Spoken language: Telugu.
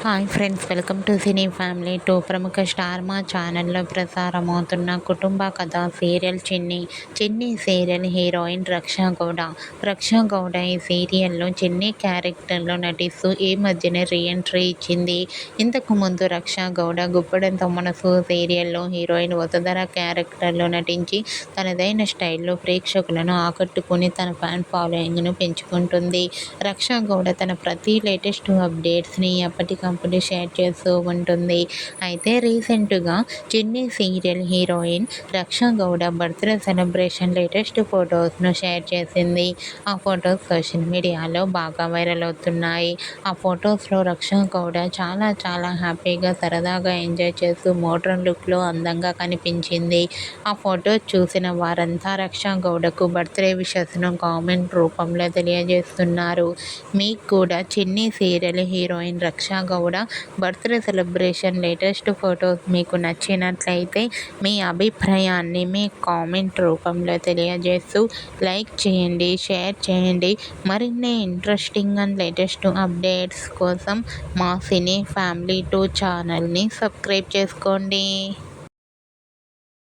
Hi friends, welcome to cine family two. ప్రముఖ స్టార్ మా ఛానల్లో ప్రసారమవుతున్న కుటుంబ కథ సీరియల్ చిన్ని సీరియల్ హీరోయిన్ రక్షా గౌడ. రక్షా గౌడ ఈ సీరియల్లో చిన్ని క్యారెక్టర్లో నటిస్తూ ఈ మధ్యనే రీఎంట్రీ ఇచ్చింది. ఇంతకు ముందు రక్షా గౌడ గుప్పడంత మనసు సీరియల్లో హీరోయిన్ వసుధర క్యారెక్టర్లో నటించి తనదైన స్టైల్లో ప్రేక్షకులను ఆకట్టుకుని తన ఫ్యాన్ ఫాలోయింగ్ను పెంచుకుంటుంది. రక్షా గౌడ తన ప్రతి లేటెస్ట్ అప్డేట్స్ని ఎప్పటికప్పుడు షేర్ చేస్తూ ఉంటుంది. అయితే రీసెంట్గా Chinni serial heroine Raksha Gowda birthday celebration latest ఫొటోస్ను షేర్ చేసింది. ఆ ఫొటోస్ సోషల్ మీడియాలో బాగా వైరల్ అవుతున్నాయి. ఆ ఫొటోస్లో రక్షా గౌడ చాలా హ్యాపీగా సరదాగా ఎంజాయ్ చేస్తూ మోడ్రన్ లుక్లో అందంగా కనిపించింది. ఆ ఫొటోస్ చూసిన వారంతా రక్షా గౌడకు బర్త్డే విషెస్ను కామెంట్ రూపంలో తెలియజేస్తున్నారు. మీకు కూడా Chinni serial heroine Raksha Gowda birthday celebration latest photos మీకు నచ్చినట్లయితే మీ అభిప్రాయాన్ని మీ కామెంట్ రూపంలో తెలియజేస్తూ లైక్ చేయండి, షేర్ చేయండి. మరిన్ని ఇంట్రెస్టింగ్ అండ్ లేటెస్ట్ అప్డేట్స్ కోసం మా సినీ ఫ్యామిలీ 2 ఛానల్ని సబ్స్క్రైబ్ చేసుకోండి.